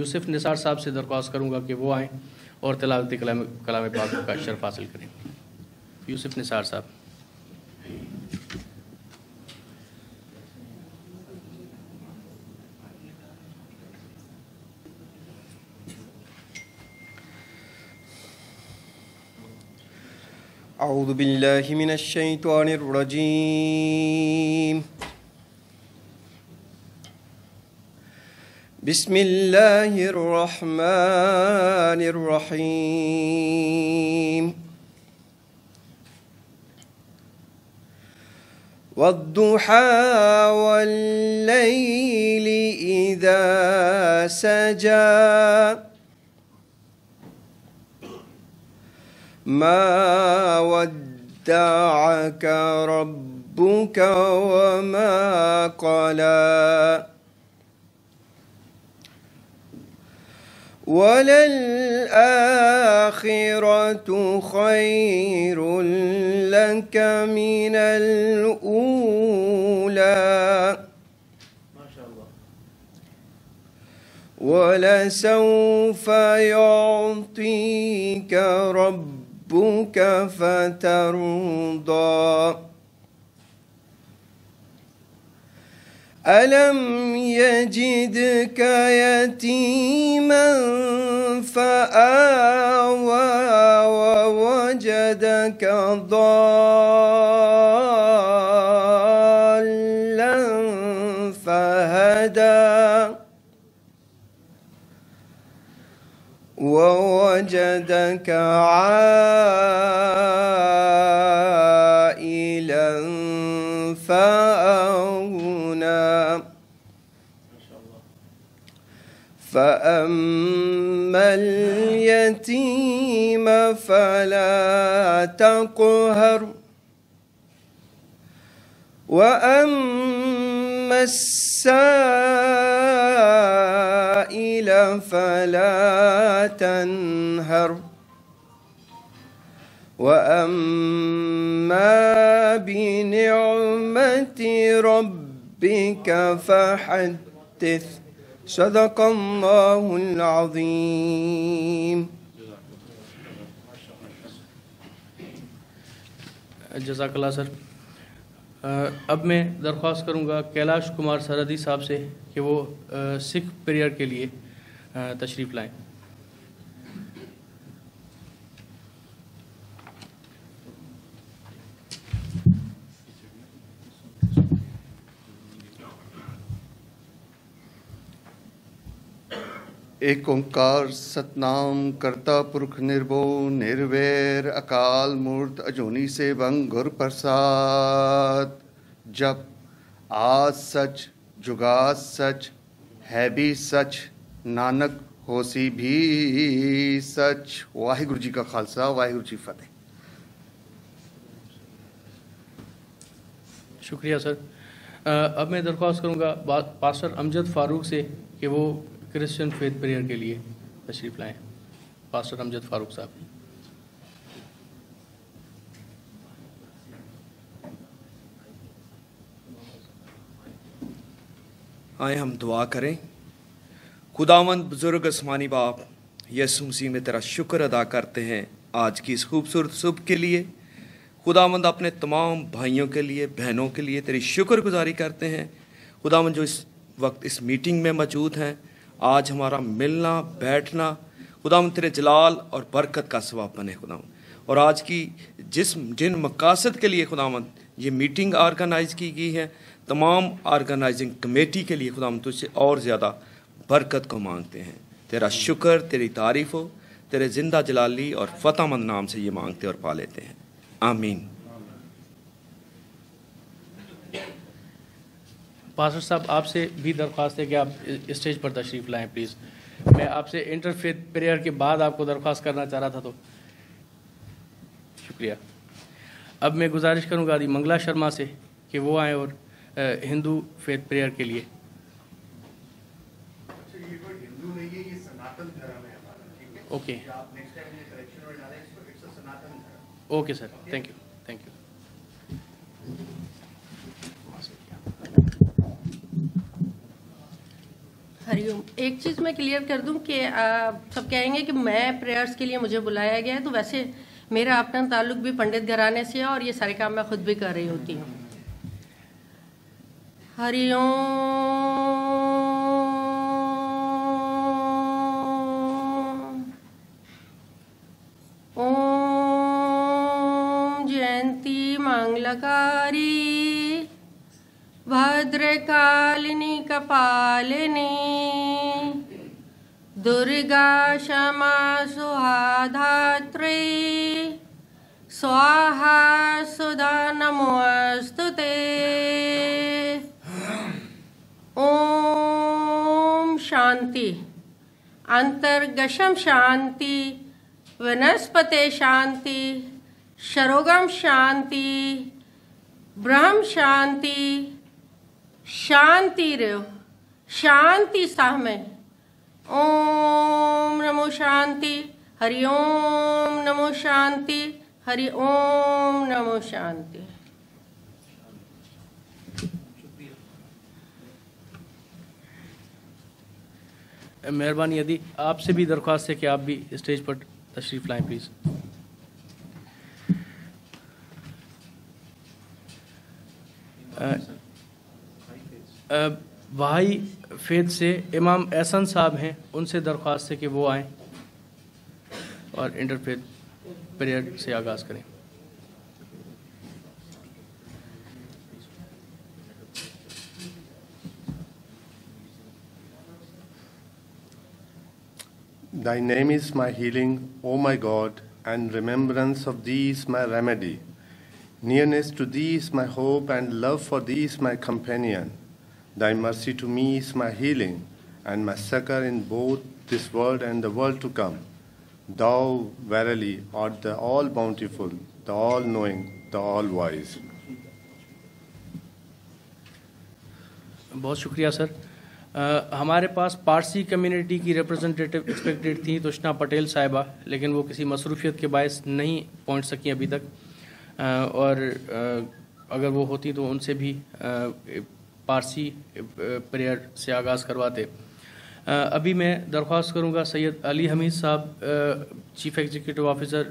یوسف نثار صاحب سے درخواست کروں گا کہ وہ آئیں اور تلاوت کلام پاک کا شرف حاصل کریں. یوسف نثار صاحب. اعوذ باللہ من الشیطان الرجیم. بسم اللہ الرحمن الرحیم. والضحى والليل إذا سجى ما ودعك ربك وما قلى وللآخرة خير لك من الأولى ولسوف يعطيك ربك فترضى ألم يجدك يتيما فآوى ووجدك ضالا فهدى ووجدك عائلا فأغنى فأما اليتيم فلا تقهر وأما السائل فلا تنهر وأما بنعمة ربك فحدث. صدق اللہ العظیم. جزاک اللہ سر. اب میں درخواست کروں گا کیلاش کمار سرحدی صاحب سے کہ وہ سکھ پریئر کے لیے تشریف لائیں. ایک اوंकार सतनाम करता पुरख निर्भो निर्वैर अकाल मूर्त अजूनी से बंग गुर प्रसाद. जप आज सच जुगाद सच है भी सच नानक होसी भी सच. वाहिगुरु जी का खालसा वाहिगुरु जी फतेह. شکریہ سر. اب میں درخواست کروں گا پاسٹر امجد فاروق سے کہ وہ کرسچن فیتھ پریئر کے لیے تشریف لائیں. پاسٹر امجد فاروق صاحب. آئیں ہم دعا کریں. خداوند بزرگ آسمانی باپ، یسوع مسیح میں تیرا شکر ادا کرتے ہیں آج کی اس خوبصورت صبح کے لیے. خداوند اپنے تمام بھائیوں کے لیے بہنوں کے لیے تیری شکر گزاری کرتے ہیں. خداوند جو اس وقت اس میٹنگ میں موجود ہیں، آج ہمارا ملنا بیٹھنا خداوند تیرے جلال اور برکت کا سبب بنے خداوند. اور آج کی جن مقاصد کے لیے خداوند یہ میٹنگ آرگنائز کی گئی ہے، تمام آرگنائزنگ کمیٹی کے لیے خداوند تجھ سے اور زیادہ برکت کو مانگتے ہیں. تیرا شکر، تیری تعریف ہو. تیرے زندہ جلالی اور فتح مند نام سے یہ مانگتے اور پا لیتے ہیں. آمین. پاسٹر صاحب آپ سے بھی درخواست ہے کہ آپ اسٹیج پر تشریف لائیں پلیز. میں آپ سے انٹرفیتھ پریئر کے بعد آپ کو درخواست کرنا چاہ رہا تھا تو شکریہ. اب میں گزارش کروں گا آدھی منگلا شرما سے کہ وہ آئیں اور ہندو فیتھ پریئر کے لیے. Okay okay sir. Thank you thank you. Hariom. एक चीज़ मैं क्लियर कर दूं कि सब कहेंगे कि मैं प्रेयर्स के लिए मुझे बुलाया गया है, तो वैसे मेरा अपना ताल्लुक भी पंडित घराने से है और ये सारे काम मैं खुद भी कर रही होती हूँ। हरिओम। ओम जयंती मंगलकारी भद्रकालिनी कपालिनी दुर्गा क्षमा सुधात्री स्वाहा सुधा नमोस्तुते। ओम शांति। अंतर्गशम शांति, वनस्पते शांति, शरोगम शांति, ब्रह्म शांति, शांति रहो, शांति साह में। ओम नमो शांति। हरि ओम नमो शांति। हरि ओम नमो शांति। मेहरबानी, यदि आपसे भी दरख्वास्त है कि आप भी स्टेज पर तशरीफ लाएं प्लीज़। भाई फेद से इमाम एहसन साहब हैं, उनसे दरख्वास्त है कि वो आएं और इंटरफेथ प्रेयर से आगाज़ करें। Thy name is my healing, O my God, and remembrance of Thee is my remedy. Nearness to Thee is my hope, and love for Thee is my companion. Thy mercy to me is my healing, and my succor in both this world and the world to come. Thou verily art the all-bountiful, the all-knowing, the all-wise. बहुत शुक्रिया sir. हमारे पास Parsi community की representative expected थी तोशना पटेल साहिबा, लेकिन वो किसी मसरूफियत के बायस नहीं पहुंच सकी अभी तक, और अगर वो होती तो उनसे भी पारसी प्रेयर से आगाज़ करवाते। अभी मैं दरख्वास्त करूंगा सैयद अली हमीद साहब, chief executive officer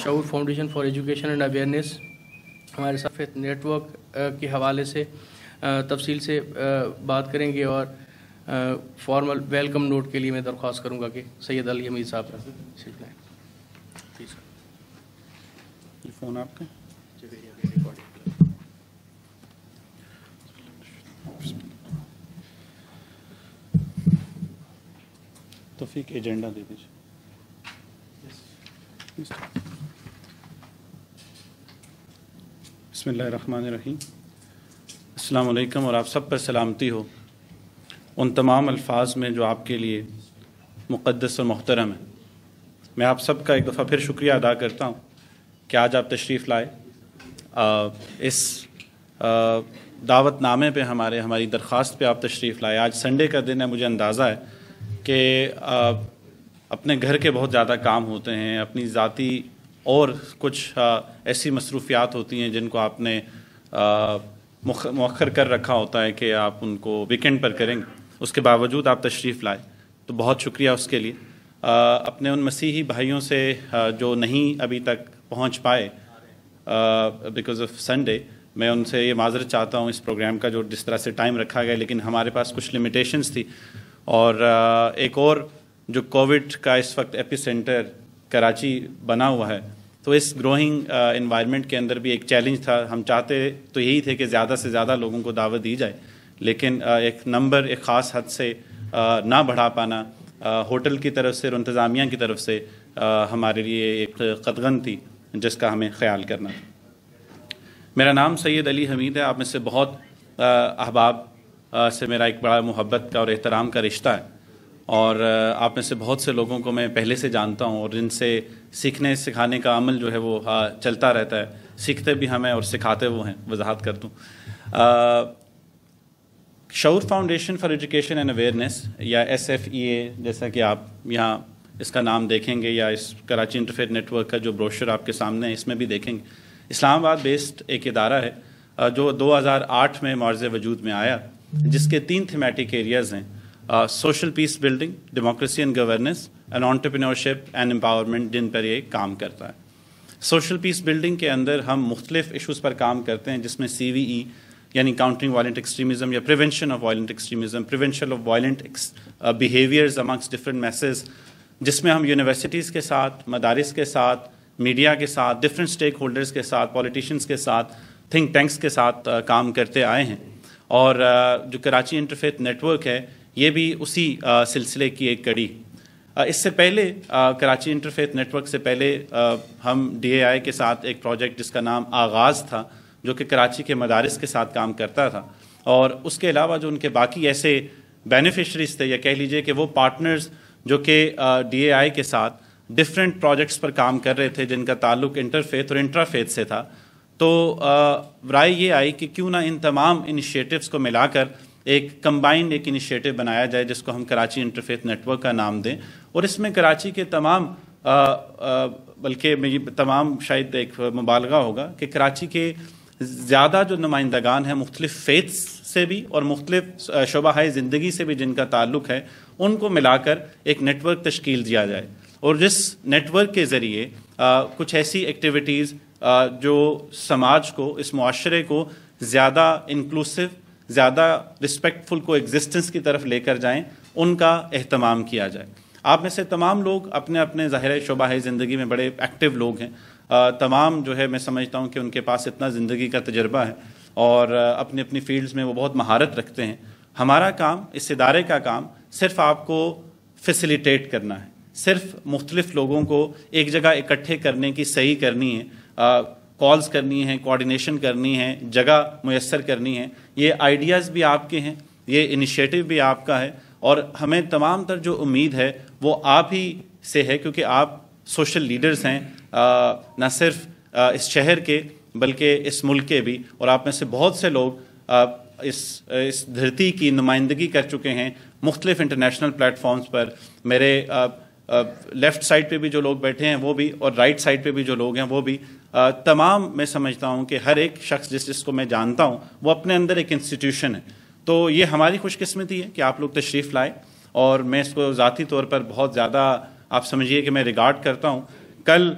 Shaoor foundation for education and awareness, हमारे साथ नेटवर्क के हवाले से तफसील से बात करेंगे, और फॉर्मल वेलकम नोट के लिए मैं दरख्वास्त करूंगा कि सैयद अली हमीद साहब तशरीफ लाएं। ये फ़ोन आपका? तौफीक एजेंडा दे दीजिए। बिस्मिल्लाहिर्रहमानिर्रहीम। अस्सलाम वालेकुम, और आप सब पर सलामती हो उन तमाम अल्फाज में जो आपके लिए मुक़द्दस और मोहतरम है। मैं आप सब का एक दफ़ा फिर शुक्रिया अदा करता हूँ कि आज आप तशरीफ़ लाए। इस दावतनामे पे हमारी दरख्वास्त पे आप तशरीफ़ लाए। आज संडे का दिन है, मुझे अंदाज़ा है कि अपने घर के बहुत ज़्यादा काम होते हैं, अपनी ज़ाती और कुछ ऐसी मसरूफ़ियात होती हैं जिनको आपने मौखर कर रखा होता है कि आप उनको वीकेंड पर करेंगे, उसके बावजूद आप तशरीफ़ लाए, तो बहुत शुक्रिया उसके लिए। अपने उन मसीही भाइयों से जो नहीं अभी तक पहुंच पाए बिकॉज़ ऑफ संडे, मैं उनसे ये माज़रत चाहता हूँ इस प्रोग्राम का जो जिस तरह से टाइम रखा गया, लेकिन हमारे पास कुछ लिमिटेशंस थी। और एक और जो कोविड का इस वक्त एपी सेंटर कराची बना हुआ है, तो इस ग्रोइंग एनवायरनमेंट के अंदर भी एक चैलेंज था। हम चाहते तो यही थे कि ज़्यादा से ज़्यादा लोगों को दावत दी जाए, लेकिन एक नंबर एक ख़ास हद से ना बढ़ा पाना होटल की तरफ से और इंतज़ामिया की तरफ से हमारे लिए एक कदगन थी जिसका हमें ख्याल करना था। मेरा नाम सैयद अली हमीद है। आप में से बहुत अहबाब से मेरा एक बड़ा मोहब्बत का और एहतराम का रिश्ता है, और आप में से बहुत से लोगों को मैं पहले से जानता हूँ और जिनसे सीखने सिखाने का अमल जो है वो चलता रहता है। सीखते भी हमें और सिखाते वो हैं। वजाहत कर दूँ, Shaoor foundation for education and awareness या SFEA, जैसा कि आप यहाँ इसका नाम देखेंगे, या इस कराची इंटरफेथ नेटवर्क का जो ब्रोशर आपके सामने है इसमें भी देखेंगे, इस्लामाबाद बेस्ड एक इदारा है जो 2008 में मौज़े वजूद में आया, जिसके 3 थीमेटिक एरियाज़ हैं। Social peace building, democracy and governance and entrepreneurship and empowerment, जिन पर ये काम करता है। सोशल पीस बिल्डिंग के अंदर हम मुख्तलिफ इशूज़ पर काम करते हैं, जिसमें CVE यानी काउंटरिंग वायलेंट एक्सट्रीमिज़म या prevention of violent extremism, prevention of violent behaviours amongst different message, जिसमें हम यूनिवर्सिटीज़ के साथ, मदारिस के साथ, मीडिया के साथ, डिफरेंट स्टेक होल्डर्स के साथ, पॉलिटिशियंस के साथ, थिंक टैंक्स के साथ काम करते आए हैं। और जो कराची इंटरफेथ नेटवर्क है ये भी उसी सिलसिले की एक कड़ी। इससे पहले कराची इंटरफेथ नेटवर्क से पहले हम DAI के साथ एक प्रोजेक्ट जिसका नाम आगाज़ था, जो कि कराची के मदारिस के साथ काम करता था, और उसके अलावा जो उनके बाकी ऐसे बेनिफिशरीज थे, या कह लीजिए कि वो पार्टनर्स जो कि DAI के साथ डिफरेंट प्रोजेक्ट्स पर काम कर रहे थे जिनका ताल्लुक इंटरफेथ और इंट्राफेथ से था, तो राय ये आई कि क्यों ना इन तमाम इनिशिएटिव्स को मिलाकर एक कंबाइंड एक इनिशिएटिव बनाया जाए जिसको हम कराची इंटरफेथ नेटवर्क का नाम दें। और इसमें कराची के तमाम बल्कि तमाम शायद एक मुबालगा होगा कि कराची के ज़्यादा जो नुमाइंदगान हैं मुख्तलिफ फेथ्स से भी और मुख्तलिफ शोबाहाए ज़िंदगी से भी जिनका ताल्लुक़ है, उनको मिलाकर एक नेटवर्क तश्कील दिया जाए, और जिस नेटवर्क के ज़रिए कुछ ऐसी एक्टिविटीज़ जो समाज को, इस मुआशरे को ज़्यादा इंक्लूसिव, ज़्यादा रिस्पेक्टफुल को एग्जिस्टेंस की तरफ लेकर जाएं, उनका एहतमाम किया जाए। आप में से तमाम लोग अपने अपने ज़ाहिर शोबाहे ज़िंदगी में बड़े एक्टिव लोग हैं, तमाम जो है मैं समझता हूँ कि उनके पास इतना ज़िंदगी का तजर्बा है और अपनी अपनी फील्ड्स में वो बहुत महारत रखते हैं। हमारा काम, इस इदारे का काम सिर्फ आपको फैसिलिटेट करना है, सिर्फ मुख्तलिफ लोगों को एक जगह इकट्ठे करने की सही करनी है, कॉल्स करनी है, कोऑर्डिनेशन करनी है, जगह मुयस्सर करनी है। ये आइडियाज़ भी आपके हैं, ये इनिशिएटिव भी आपका है, और हमें तमाम तर जो उम्मीद है वो आप ही से है, क्योंकि आप सोशल लीडर्स हैं, न सिर्फ इस शहर के बल्कि इस मुल्क के भी, और आप में से बहुत से लोग इस धरती की नुमाइंदगी कर चुके हैं मुख्तलिफ इंटरनेशनल प्लेटफॉर्म्स पर। मेरे लेफ़्ट साइड पे भी जो लोग बैठे हैं वो भी, और राइट साइड पे भी जो लोग हैं वो भी, तमाम मैं समझता हूँ कि हर एक शख्स जिसको मैं जानता हूँ वो अपने अंदर एक इंस्टीट्यूशन है। तो ये हमारी खुशकिस्मती है कि आप लोग तशरीफ़ लाए, और मैं इसको ज़ाती तौर पर बहुत ज़्यादा आप समझिए कि मैं रिगार्ड करता हूँ। कल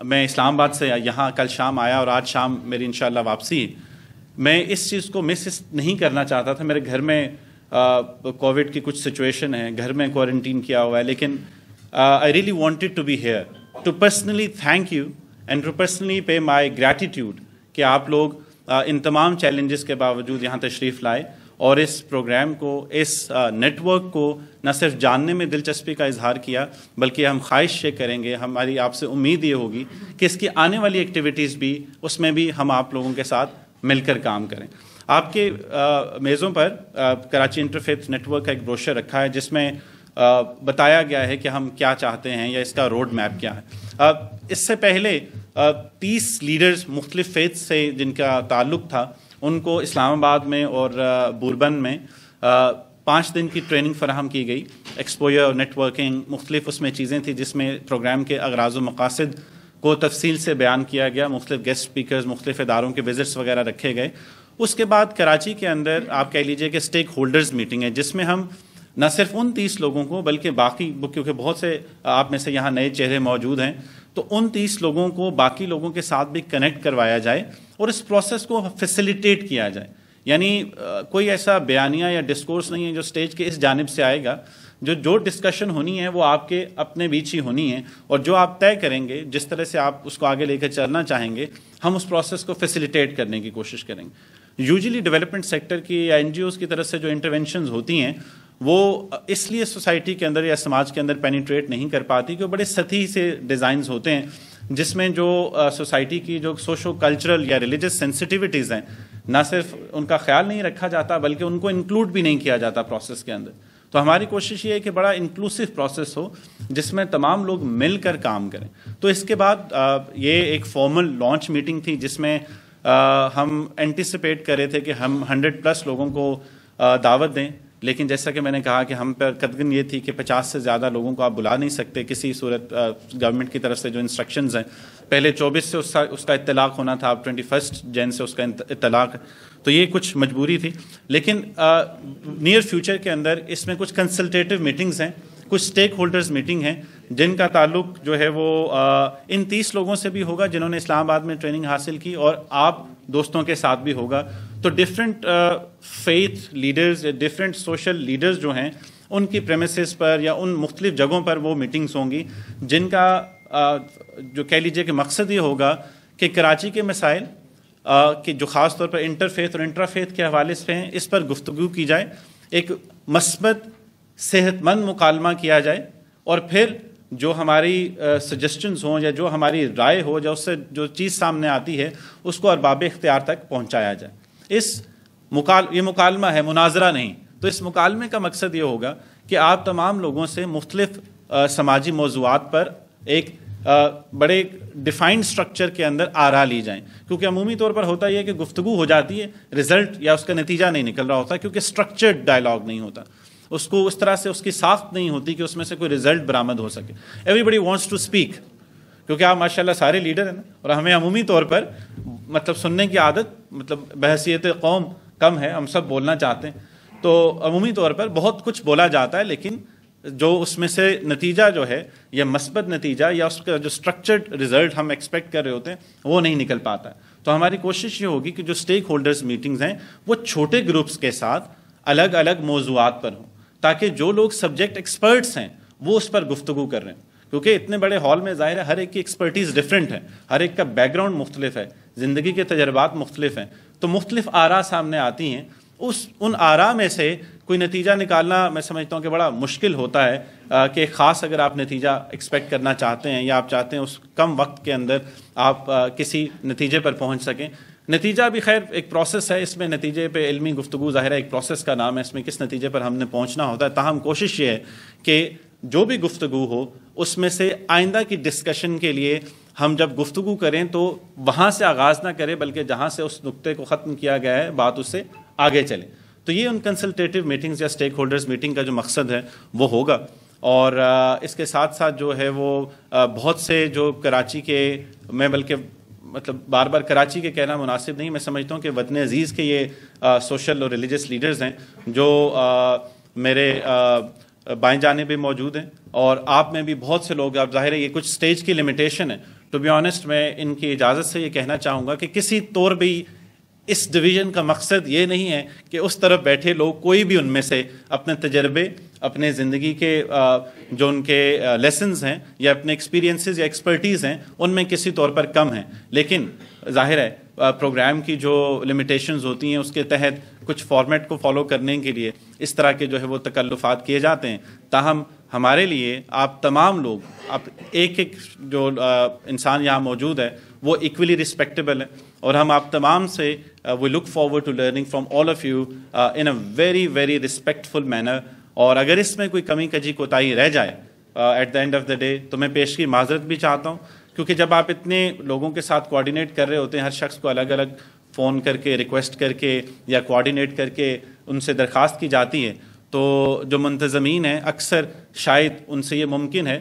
मैं इस्लामाबाद से यहाँ कल शाम आया और आज शाम मेरी इंशाअल्लाह वापसी। मैं इस चीज़ को मिस नहीं करना चाहता था। मेरे घर में कोविड की कुछ सिचुएशन है, घर में क्वारंटीन किया हुआ है, लेकिन I really wanted to be here to personally thank you and to personally pay my gratitude कि आप लोग इन तमाम चैलेंजेस के बावजूद यहाँ तशरीफ़ लाए और इस प्रोग्राम को, इस नेटवर्क को न सिर्फ जानने में दिलचस्पी का इजहार किया, बल्कि हम ख्वाहिश ये करेंगे, हमारी आपसे उम्मीद ये होगी कि इसकी आने वाली एक्टिविटीज़ भी, उसमें भी हम आप लोगों के साथ मिलकर काम करें। आपके मेज़ों पर कराची इंटरफेथ नेटवर्क का एक ब्रोशर रखा है जिसमें बताया गया है कि हम क्या चाहते हैं या इसका रोड मैप क्या है। इससे पहले 30 लीडर्स मुख्तलिफ फेथ से जिनका ताल्लुक़ था, उनको इस्लामाबाद में और बुरबन में 5 दिन की ट्रेनिंग फराहम की गई। एक्सपोजर, नेटवर्किंग, मुख्तलिफ उसमें चीज़ें थी जिसमें प्रोग्राम के अगराज़ व मकासद को तफसील से बयान किया गया। मुख्तलिफ गेस्ट स्पीकर्स, मुख्तलिफ इदारों के विज़िट्स वगैरह रखे गए। उसके बाद कराची के अंदर आप कह लीजिए कि स्टेक होल्डर्स मीटिंग है, जिसमें हम न सिर्फ उन 30 लोगों को बल्कि बाकी, क्योंकि बहुत से आप में से यहाँ नए चेहरे मौजूद हैं, तो उन 30 लोगों को बाकी लोगों के साथ भी कनेक्ट करवाया जाए और इस प्रोसेस को फैसिलिटेट किया जाए। यानी कोई ऐसा बयानिया या डिस्कोर्स नहीं है जो स्टेज के इस जानिब से आएगा। जो डिस्कशन होनी है वो आपके अपने बीच ही होनी है, और जो आप तय करेंगे, जिस तरह से आप उसको आगे लेकर चलना चाहेंगे, हम उस प्रोसेस को फैसिलिटेट करने की कोशिश करेंगे। यूजुअली डेवलपमेंट सेक्टर की या NGOs की तरफ से जो इंटरवेंशंस होती हैं वो इसलिए सोसाइटी के अंदर या समाज के अंदर पेनिट्रेट नहीं कर पाती कि वो बड़े सतही से डिज़ाइंस होते हैं जिसमें जो सोसाइटी की जो सोशो कल्चरल या रिलीजियस सेंसिटिविटीज़ हैं, ना सिर्फ उनका ख्याल नहीं रखा जाता बल्कि उनको इंक्लूड भी नहीं किया जाता प्रोसेस के अंदर। तो हमारी कोशिश ये है कि बड़ा इंक्लूसिव प्रोसेस हो जिसमें तमाम लोग मिलकर काम करें। तो इसके बाद ये एक फॉर्मल लॉन्च मीटिंग थी जिसमें हम एंटिसिपेट कर रहे थे कि हम 100+ लोगों को दावत दें لیکن جیسا کہ میں نے کہا کہ ہم پر قدغن یہ تھی کہ 50 سے زیادہ لوگوں کو آپ بلا نہیں سکتے کسی صورت. گورنمنٹ کی طرف سے جو انسٹرکشنز ہیں پہلے 24 سے اس کا اطلاق ہونا تھا, اب 21 جن سے اس کا اطلاق ہے, تو یہ کچھ مجبوری تھی. لیکن نیئر فیوچر کے اندر اس میں کچھ کنسلٹیٹیو میٹنگز ہیں, کچھ اسٹیک ہولڈرز میٹنگ ہیں جن کا تعلق جو ہے وہ ان 30 لوگوں سے بھی ہوگا جنہوں نے اسلام آباد میں ٹریننگ حاصل کی, اور آپ دوستوں کے ساتھ بھی ہوگا. تو different faith leaders, different social leaders جو ہیں ان کی پریمیسز پر یا ان مختلف جگہوں پر وہ میٹنگز ہوں گی, جن کا جو کہہ لیجئے کہ مقصد یہ ہوگا کہ کراچی کے مسائل کہ جو خاص طور پر انٹر فیتھ اور انٹرا فیتھ کے حوالے سے ہیں اس پر گفتگو کی جائے, ایک مثبت صحت مند مکالمہ کیا جائے, اور پھر جو ہماری سجیسٹنز ہوں یا جو ہماری رائے ہو یا اس سے جو چیز سامنے آتی ہے اس کو ارباب اختیار تک پہنچایا جائے. یہ مکالمہ ہے, مناظرہ نہیں. تو اس مکالمے کا مقصد یہ ہوگا کہ آپ تمام لوگوں سے مختلف سماجی موضوعات پر ایک بڑے ڈیفائنڈ سٹرکچر کے اندر آرا لی جائیں, کیونکہ عمومی طور پر ہوتا یہ ہے کہ گفتگو ہو جاتی ہے, رزلٹ یا اس کا نتیجہ نہیں نکل رہا ہوتا کیونکہ سٹرکچرڈ ڈائلاگ نہیں ہوتا, اس کو اس طرح سے اس کی ساخت نہیں ہوتی کہ اس میں سے کوئی رزلٹ برآمد ہو سکے. Everybody wants to speak, کیونکہ آپ ماشاء اللہ سارے لیڈر ہیں نا, اور ہمیں عمومی طور پر مطلب سننے کی عادت مطلب بحیثیت قوم کم ہے, ہم سب بولنا چاہتے ہیں, تو عمومی طور پر بہت کچھ بولا جاتا ہے, لیکن جو اس میں سے نتیجہ جو ہے یا مثبت نتیجہ یا اس کا جو سٹرکچرڈ رزلٹ ہم ایکسپیکٹ کر رہے ہوتے ہیں وہ نہیں نکل پاتا ہے. تو ہماری کوشش یہ ہوگی کہ جو اسٹیک ہولڈرز میٹنگز ہیں وہ چھوٹے گروپس کے ساتھ الگ الگ موضوعات پر ہوں, تاکہ جو لوگ سبجیکٹ ایکسپرٹس ہیں وہ اس پر گفتگو کر رہے ہیں, کیونکہ اتنے بڑے ہال میں ظاہر ہے ہر ایک کی ایکسپرٹیز ڈفرینٹ ہے, ہر ایک کا بیک گراؤنڈ مختلف ہے, زندگی کے تجربات مختلف ہیں, تو مختلف آراء سامنے آتی ہیں. ان آراء میں سے کوئی نتیجہ نکالنا میں سمجھتا ہوں کہ بڑا مشکل ہوتا ہے کہ خاص اگر آپ نتیجہ ایکسپیکٹ کرنا چاہتے ہیں یا آپ چاہتے ہیں اس کم وقت کے اندر آپ کسی نتیجے پر پہنچ سکیں. نتیجہ بھی خیر ایک پروسیس ہے, اس میں نتیجے پہ علمی گفتگو ظاہر ہے ایک پروسیس کا نام ہے, اس میں کس نتیجے پر ہم نے پہنچنا ہوتا ہے. تاہم کوشش یہ ہے کہ جو بھی گفتگو ہو اس میں سے آئندہ کی ڈسکشن کے لیے ہم جب گفتگو کریں تو وہاں سے آغاز نہ کریں, بلکہ جہاں سے اس نقطے کو ختم کیا گیا ہے بات اس سے آگے چلے. تو یہ ان کنسلٹیٹیو میٹنگز یا اسٹیک ہولڈرز میٹنگ کا جو مقصد ہے وہ ہوگا. اور اس کے ساتھ ساتھ جو ہے وہ بہت سے جو کراچی کے, میں بلکہ مطلب بار بار کراچی کے کہنا مناسب نہیں, میں سمجھتا ہوں کہ وطن عزیز کے یہ سوشل اور ریلیجس لیڈرز ہیں جو میرے بائیں جانب بھی موجود ہیں, اور آپ میں بھی بہت سے لوگ. اب ظاہر ہے یہ کچھ سٹیج کی لمیٹیشن ہے, ٹو بی آنیسٹ میں ان کی اجازت سے یہ کہنا چاہوں گا کہ کسی طور بھی اس ڈویژن کا مقصد یہ نہیں ہے کہ اس طرف بیٹھے لوگ کوئی بھی ان میں سے اپنے تجربے, اپنے زندگی کے جو ان کے لیسنز ہیں یا اپنے ایکسپیرینسز یا ایکسپرٹیز ہیں ان میں کسی طور پر کم ہیں. لیکن ظاہر ہے پروگرام کی جو لمیٹیشنز ہوتی ہیں اس کے تحت کچھ فارمیٹ کو فالو کرنے کے لیے اس طرح کے جو ہے وہ تکلفات کیے جاتے ہیں. تاہم ہمارے لیے آپ تمام لوگ, آپ ایک ایک جو انسان یہاں موجود ہے وہ ایکولی رسپیکٹیبل ہے, اور ہم آپ تمام سے we look forward to learning from all of you in a very very respectful manner. اور اگر اس میں کوئی کمی کجی کوتاہی رہ جائے at the end of the day تو میں پیش کی معذرت بھی چاہتا ہوں, کیونکہ جب آپ اتنے لوگوں کے ساتھ کوآرڈینیٹ کر رہے ہوتے ہیں, ہر شخص کو الگ الگ فون کر کے ریکویسٹ کر کے یا کوآرڈینیٹ کر کے ان سے درخواست کی جاتی ہے, تو جو منتظمین ہیں اکثر شاید ان سے یہ ممکن ہے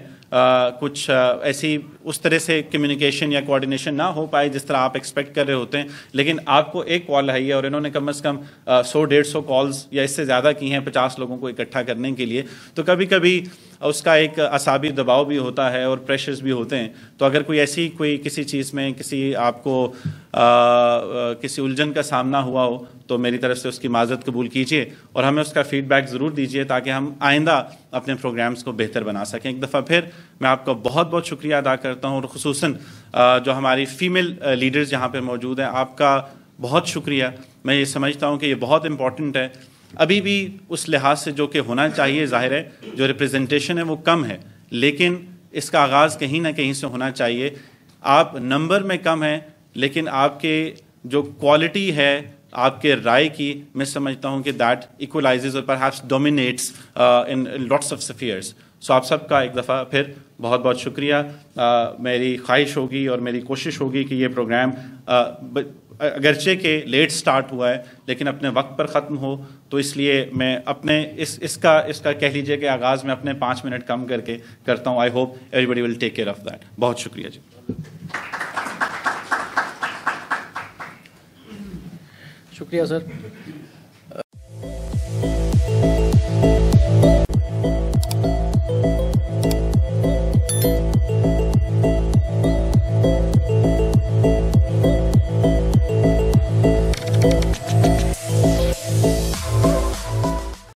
کچھ ایسی اس طرح سے کمیونیکیشن یا کوآرڈینیشن نہ ہو پائے جس طرح آپ ایکسپیکٹ کر رہے ہوتے ہیں. لیکن آپ کو ایک کال آئی ہے اور انہوں نے کم از کم 100-150 کالز یا اس سے زیادہ کی ہیں 50 لوگوں کو اکٹھا کرنے کے لیے, تو کبھی کبھی اس کا ایک اعصابی دباؤ بھی ہوتا ہے اور پریشرز بھی ہوتے ہیں. تو اگر کوئی کسی چیز میں کسی آپ کو کسی الجھن کا سامنا ہوا ہو تو میری طرف سے اس کی معذرت قبول کیجیے اور ہمیں اس کا فیڈ بیک ضرور دیجیے تاکہ ہم آئندہ اپنے پروگرامز کو بہتر بنا سکیں. ایک دفعہ پھر میں آپ کا بہت بہت شکریہ ادا کرتا ہوں, اور خصوصاً جو ہماری فیمیل لیڈرز یہاں پہ موجود ہیں آپ کا بہت شکریہ. میں یہ سمجھتا ہوں کہ یہ بہت امپورٹنٹ ہے. ابھی بھی اس لحاظ سے جو کہ ہونا چاہیے, ظاہر ہے جو ریپرزنٹیشن ہے وہ کم ہے, لیکن اس کا آغاز کہیں نہ کہیں سے ہونا چاہیے. آپ نمبر میں کم ہیں لیکن آپ کے جو کوالٹی ہے آپ کے رائے کی, میں سمجھتا ہوں کہ دیٹ ایکولائزز اور perhaps dominates in lots of spheres. So آپ سب کا ایک دفعہ پھر بہت بہت شکریہ. میری خواہش ہوگی اور میری کوشش ہوگی کہ یہ پروگرام اگرچہ کہ لیٹ سٹارٹ ہوا ہے لیکن اپنے وقت پر ختم ہو، تو اس لیے میں اپنے اس کا کہہ لیجئے کہ آغاز میں اپنے 5 منٹ کم کر کے کرتا ہوں. I hope everybody will take care of that. بہت شکریہ جی. شکریہ سر.